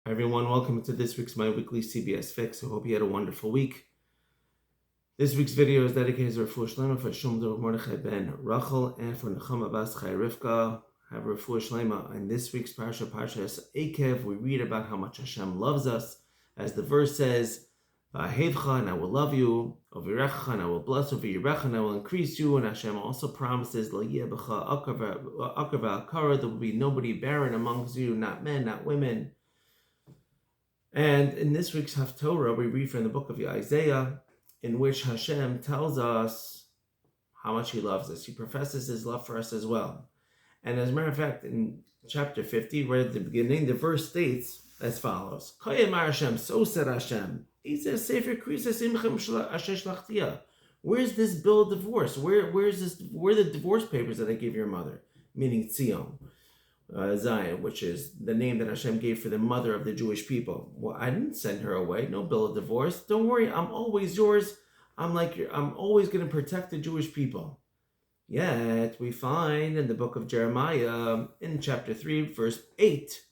Everyone, welcome to this week's My Weekly CBS Fix. I hope you had a wonderful week. This week's video is dedicated to Refuah Shlema for Shom Dov Mordechai ben Rachel and for Nechama Bas Chai Rivka. Have Refuah Shlema. In this week's Parsha, Haftaras Aikev, we read about how much Hashem loves us. As the verse says, V'ahevcha, and I will love you. Ovirecha, and I will bless. Ovirecha, and I will increase you. And Hashem also promises, L'yeh b'cha akar v'akara, there will be nobody barren amongst you, not men, not women. And in this week's Haftorah, we read from the book of Isaiah, in which Hashem tells us how much He loves us. He professes His love for us as well. And as a matter of fact, in chapter 50, right at the beginning, the verse states as follows: Kayemar Hashem, so said Hashem. He says, Sefer Krisa Simchem Asher Shlachtia. Where's this bill of divorce? Where are the divorce papers that I gave your mother? Meaning Tzion. Zion, which is the name that Hashem gave for the mother of the Jewish people. Well, I didn't send her away. No bill of divorce. Don't worry, I'm always yours. I'm always going to protect the Jewish people. Yet we find in the book of Jeremiah, in chapter 3, verse 8,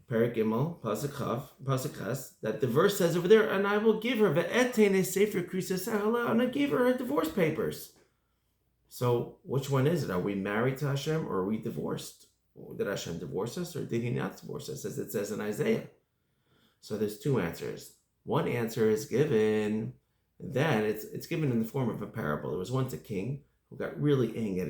Perek Gimel, Pasuk Ches, that the verse says over there, and I will give her ve'etene sefer krisa sahala, and I gave her divorce papers. So which one is it? Are we married to Hashem or are we divorced? Did Hashem divorce us or did He not divorce us, as it says in Isaiah? So there's two answers. One answer is given that it's given in the form of a parable. There was once a king who got really angry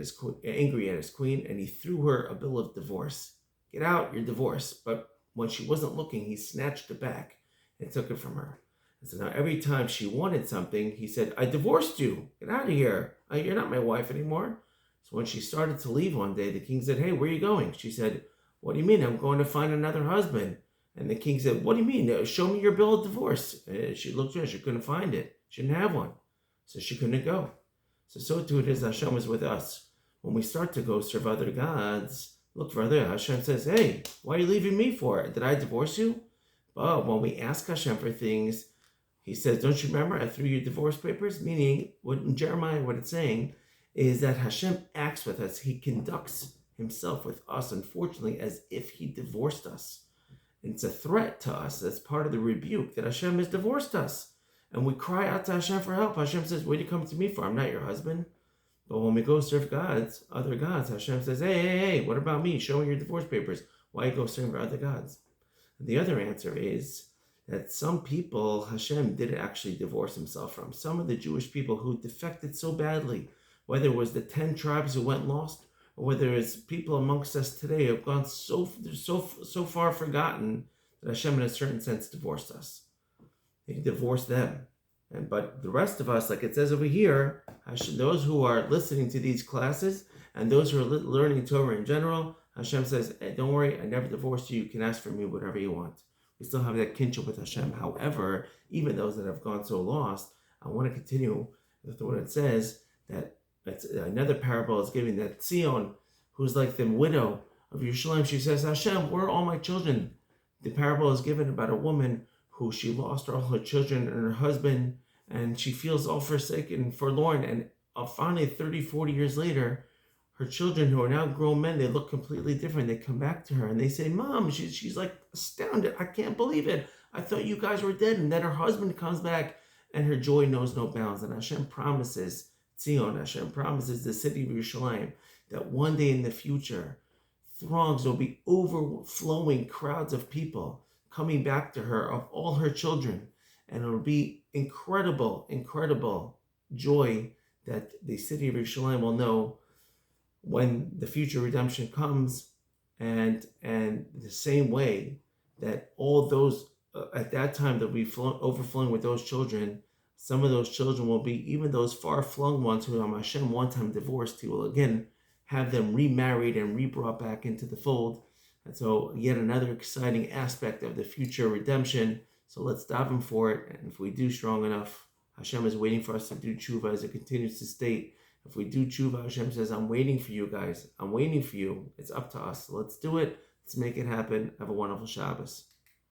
at his queen, and he threw her a bill of divorce. Get out, you're divorced. But when she wasn't looking, he snatched it back and took it from her. And so now every time she wanted something, he said, I divorced you. Get out of here. You're not my wife anymore. So when she started to leave one day, the king said, hey, where are you going? She said, what do you mean? I'm going to find another husband. And the king said, what do you mean? Show me your bill of divorce. She looked at her. She couldn't find it. She didn't have one. So she couldn't go. So too it is Hashem is with us. When we start to go serve other gods, look for other, Hashem says, hey, why are you leaving me for? Did I divorce you? But when we ask Hashem for things, He says, don't you remember I threw you divorce papers? Meaning, in Jeremiah, what it's saying is that Hashem acts with us. He conducts Himself with us, unfortunately, as if He divorced us. And it's a threat to us. That's part of the rebuke that Hashem has divorced us. And we cry out to Hashem for help. Hashem says, what do you come to me for? I'm not your husband. But when we go serve gods, other gods, Hashem says, hey, what about me? Show me your divorce papers. Why you go serve other gods? And the other answer is that some people Hashem did actually divorce Himself from. Some of the Jewish people who defected so badly, whether it was the 10 tribes who went lost, or whether it's people amongst us today who have gone so far forgotten that Hashem in a certain sense divorced us. He divorced them. But the rest of us, like it says over here, those who are listening to these classes and those who are learning Torah in general, Hashem says, hey, don't worry, I never divorced you. You can ask for me whatever you want. We still have that kinship with Hashem. However, even those that have gone so lost, I want to continue with what it says, that another parable is giving that Tzion, who's like the widow of Yerushalayim, she says, Hashem, where are all my children? The parable is given about a woman who she lost all her children and her husband, and she feels all forsaken and forlorn, and finally 30, 40 years later, her children, who are now grown men, they look completely different. They come back to her and they say, Mom, she's like astounded. I can't believe it. I thought you guys were dead. And then her husband comes back and her joy knows no bounds. And Hashem promises, Tzion, Hashem promises the city of Yerushalayim, that one day in the future, throngs will be overflowing crowds of people coming back to her of all her children. And it'll be incredible, incredible joy that the city of Yerushalayim will know when the future redemption comes, and the same way that all those at that time they'll be overflowing with those children. Some of those children will be even those far-flung ones who Hashem one time divorced. He will again have them remarried and re-brought back into the fold. And so yet another exciting aspect of the future redemption. So let's daven for it. And if we do strong enough, Hashem is waiting for us to do tshuva, as it continues to state. If we do tshuva, Hashem says, I'm waiting for you guys. I'm waiting for you. It's up to us. So let's do it. Let's make it happen. Have a wonderful Shabbos.